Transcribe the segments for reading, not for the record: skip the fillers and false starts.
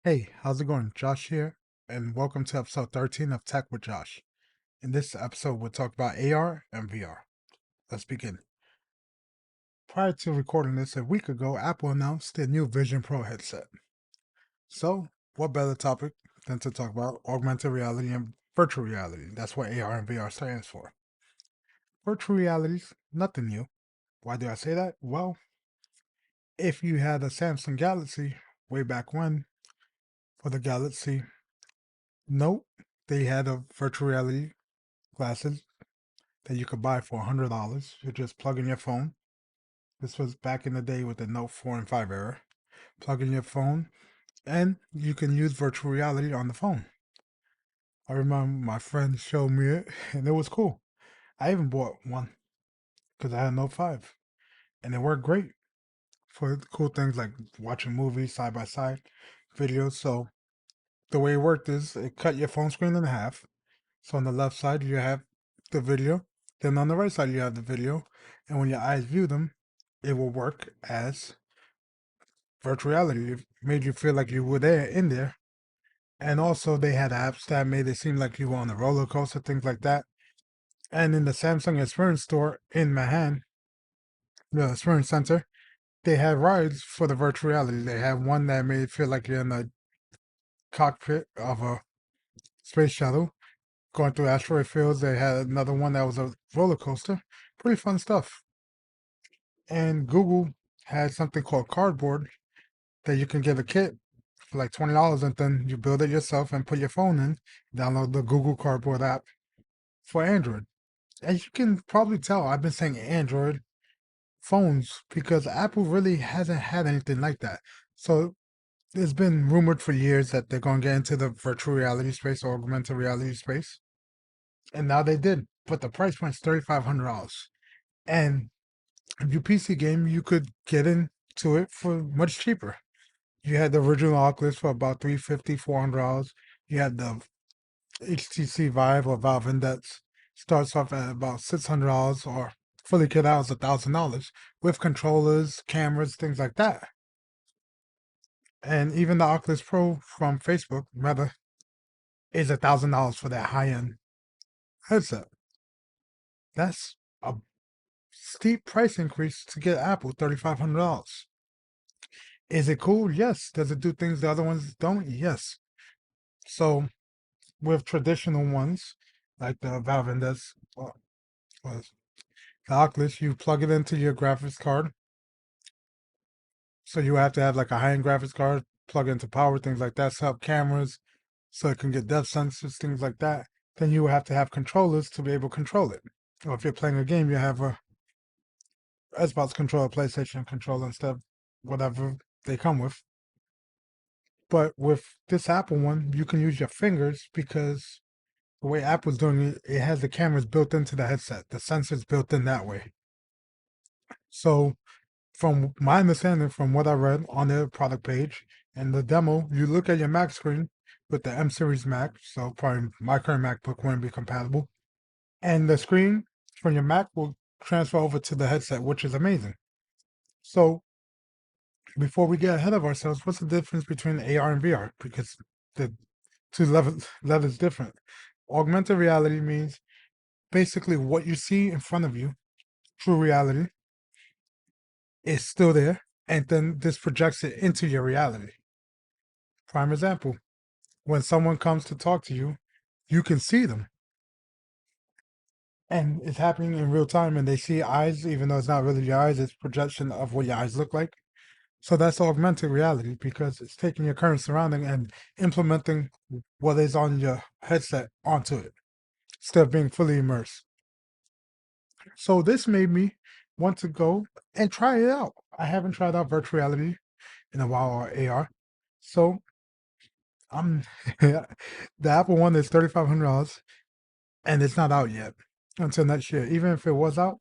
Hey, how's it going? Josh here, and welcome to episode 13 of Tech with Josh. In this episode, we'll talk about AR and VR. Let's begin. Prior to recording this a week ago, Apple announced their new Vision Pro headset. So, what better topic than to talk about augmented reality and virtual reality? That's what AR and VR stands for. Virtual reality's nothing new. Why do I say that? Well, if you had a Samsung Galaxy way back when, for the Galaxy Note, they had a virtual reality glasses that you could buy for $100. You just plug in your phone. This was back in the day with the Note 4 and 5 era. Plug in your phone, and you can use virtual reality on the phone. I remember my friend showed me it, and it was cool. I even bought one because I had a Note 5, and it worked great for cool things like watching movies side by side, videos. So the way it worked is it cut your phone screen in half. So on the left side, you have the video. Then on the right side, you have the video. And when your eyes view them, it will work as virtual reality. It made you feel like you were there in there. And also, they had apps that made it seem like you were on a roller coaster, things like that. And in the Samsung Experience Store in Manhattan, the Experience Center, they had rides for the virtual reality. They had one that made it feel like you're in the cockpit of a space shuttle going through asteroid fields. They had another one that was a roller coaster. Pretty fun stuff. And Google had something called Cardboard that you can get a kit for like $20, and then you build it yourself and put your phone in, download the Google Cardboard app for Android. As you can probably tell, I've been saying Android phones because Apple really hasn't had anything like that. So it's been rumored for years that they're going to get into the virtual reality space or augmented reality space. And now they did. But the price point's $3,500. And if you PC game, you could get into it for much cheaper. You had the original Oculus for about $350, $400. You had the HTC Vive or Valve Index starts off at about $600 or fully kit out is $1,000 with controllers, cameras, things like that. And even the Oculus Pro from Facebook, Meta, is $1,000 for that high end headset. That's a steep price increase to get Apple $3,500. Is it cool? Yes. Does it do things the other ones don't? Yes. So with traditional ones like the Valve Index was the Oculus, you plug it into your graphics card. So you have to have like a high-end graphics card, plug into power, things like that, set up cameras so it can get depth sensors, things like that. Then you have to have controllers to be able to control it. Or if you're playing a game, you have a Xbox controller, PlayStation controller instead of whatever they come with. But with this Apple one, you can use your fingers because the way Apple's doing it, it has the cameras built into the headset, the sensors built in that way. So, from my understanding, from what I read on their product page and the demo, you look at your Mac screen with the M series Mac, so probably my current MacBook wouldn't be compatible, and the screen from your Mac will transfer over to the headset, which is amazing. So, before we get ahead of ourselves, what's the difference between AR and VR? Because the two levels different. Augmented reality means basically what you see in front of you, true reality, is still there, and then this projects it into your reality. Prime example, when someone comes to talk to you, you can see them. And it's happening in real time, and they see eyes, even though it's not really your eyes, it's projection of what your eyes look like. So that's augmented reality because it's taking your current surrounding and implementing what is on your headset onto it instead of being fully immersed. So this made me want to go and try it out. I haven't tried out virtual reality in a while or AR. So I'm the Apple one is $3,500 and it's not out yet until next year. Even if it was out,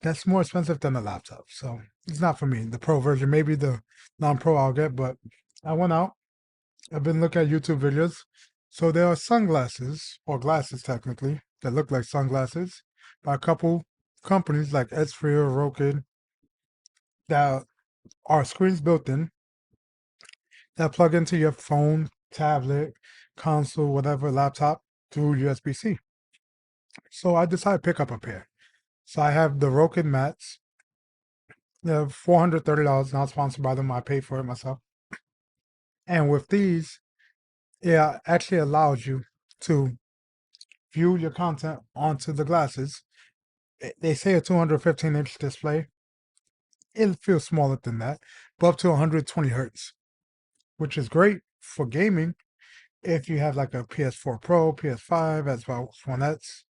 that's more expensive than a laptop. So it's not for me. The pro version, maybe the non-pro I'll get, but I went out. I've been looking at YouTube videos. So there are sunglasses, or glasses technically, that look like sunglasses by a couple companies like Edsfree, Rokin, that are screens built in. that plug into your phone, tablet, console, whatever, laptop through USB-C. So I decided to pick up a pair. So I have the Rokin mats. They're $430, not sponsored by them. I paid for it myself. And with these, it actually allows you to view your content onto the glasses. They say a 215-inch display. It feels smaller than that, but up to 120 hertz, which is great for gaming if you have like a PS4 Pro, PS5, Xbox One X,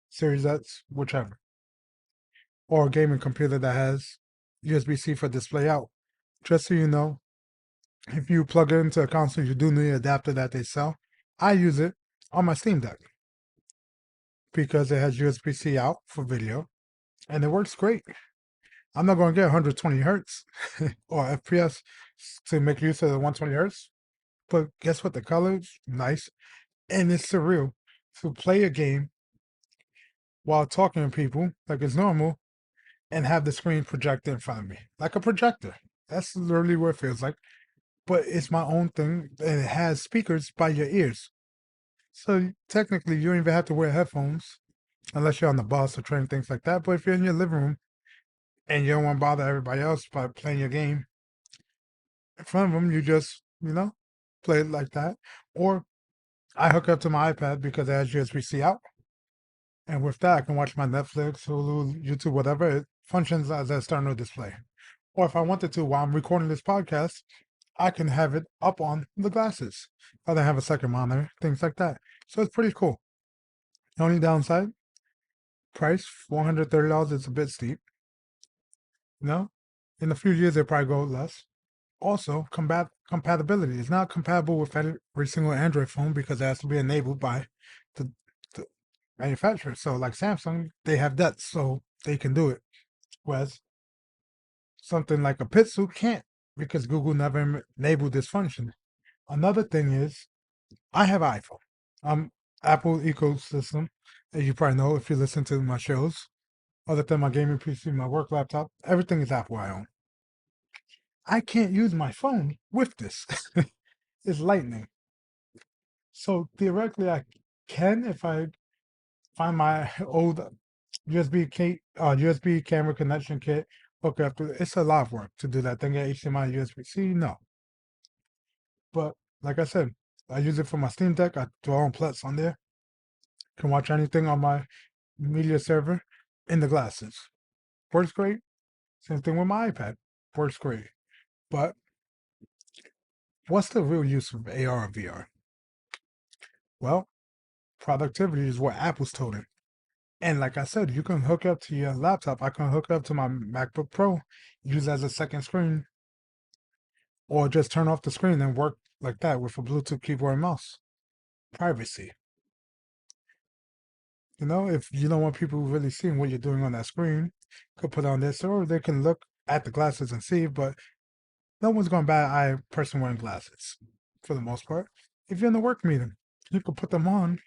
Series X, whichever, or a gaming computer that has USB-C for display out. Just so you know, if you plug it into a console, you do need an adapter that they sell. I use it on my Steam Deck because it has USB-C out for video, and it works great. I'm not going to get 120 hertz or FPS to make use of the 120 hertz, but guess what? The color's nice, and it's surreal to play a game while talking to people like it's normal and have the screen projected in front of me like a projector. That's literally what it feels like. But it's my own thing, and it has speakers by your ears. So technically, you don't even have to wear headphones unless you're on the bus or train, things like that. But if you're in your living room and you don't want to bother everybody else by playing your game in front of them, you just, play it like that. Or I hook up to my iPad because it has USB-C out. And with that, I can watch my Netflix, Hulu, YouTube, whatever. It functions as an external display. Or if I wanted to, while I'm recording this podcast, I can have it up on the glasses. I don't have a second monitor, things like that. So it's pretty cool. The only downside, price, $430 is a bit steep. In a few years, they'll probably go less. Also, compatibility. It's not compatible with every single Android phone because it has to be enabled by the manufacturer. So like Samsung, they have that, so they can do it. Whereas something like a Pixel can't because Google never enabled this function. Another thing is, I have iPhone. Apple ecosystem, as you probably know if you listen to my shows. Other than my gaming PC, my work laptop, everything is Apple I own. I can't use my phone with this. It's Lightning. So theoretically, I can if I find my old USB camera connection kit, hook up to it. It's a lot of work to do that thing at HDMI USB-C. No, but like I said, I use it for my Steam Deck. I throw on Plex on there. Can watch anything on my media server in the glasses. Works great. Same thing with my iPad. Works great. But what's the real use of AR and VR? Well, productivity is what Apple's told it. And like I said, you can hook up to your laptop. I can hook up to my MacBook Pro, use as a second screen, or just turn off the screen and work like that with a Bluetooth keyboard and mouse. Privacy. If you don't want people really seeing what you're doing on that screen, you could put on this, or they can look at the glasses and see, but no one's going to bat an eye a person wearing glasses for the most part. If you're in a work meeting, you could put them on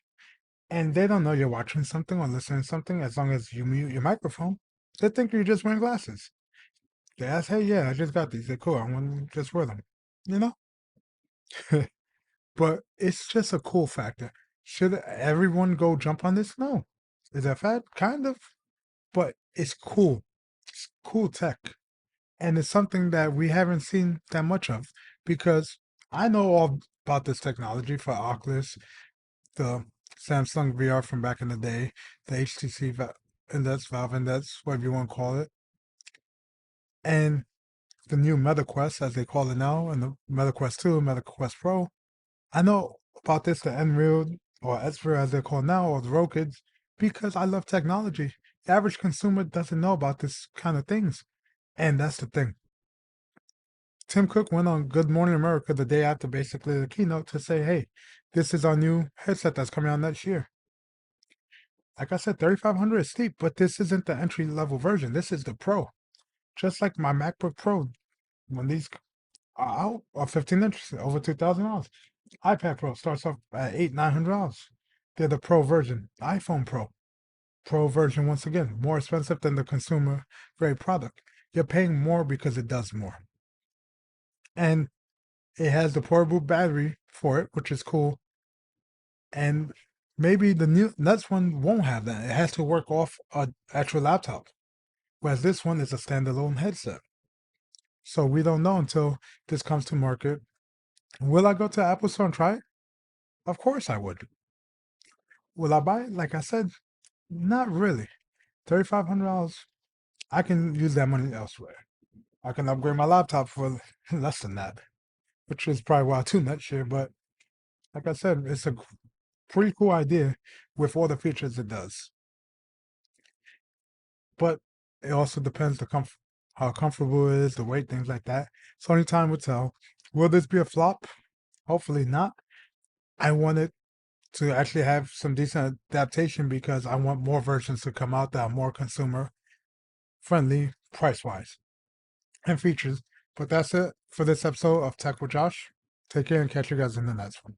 and they don't know you're watching something or listening to something as long as you mute your microphone. They think you're just wearing glasses. They ask, hey, yeah, I just got these. They're cool. I want to just wear them. You know? But it's just a cool factor. Should everyone go jump on this? No. Is that fad? Kind of. But it's cool. It's cool tech. And it's something that we haven't seen that much of because I know all about this technology for Oculus, the Samsung VR from back in the day, the HTC Index, Valve Index, whatever you want to call it, and the new MetaQuest, as they call it now, and the MetaQuest 2, MetaQuest Pro. I know about this, the Nreal, or Sphere as they're called now, or the Rokids, because I love technology. The average consumer doesn't know about this kind of things. And that's the thing. Tim Cook went on Good Morning America the day after basically the keynote to say, hey, this is our new headset that's coming out next year. Like I said, 3500 is steep, but this isn't the entry level version. This is the Pro. Just like my MacBook Pro, when these are out, are 15 inches, over $2,000. iPad Pro starts off at $900. They're the Pro version. iPhone Pro. Pro version, once again, more expensive than the consumer grade product. You're paying more because it does more. And It has the portable battery for it, which is cool. And maybe the next one won't have that. It has to work off an actual laptop. Whereas this one is a standalone headset. So we don't know until this comes to market. Will I go to Apple Store and try it? Of course I would. Will I buy it? Like I said, not really. $3,500. I can use that money elsewhere. I can upgrade my laptop for less than that, which is probably why I too next year. But like I said, it's a pretty cool idea with all the features it does. But it also depends how comfortable it is, the weight, things like that. So only time will tell. Will this be a flop? Hopefully not. I want it to actually have some decent adaptation because I want more versions to come out that are more consumer friendly price wise and features. But that's it for this episode of Tech with Josh. Take care and catch you guys in the next one.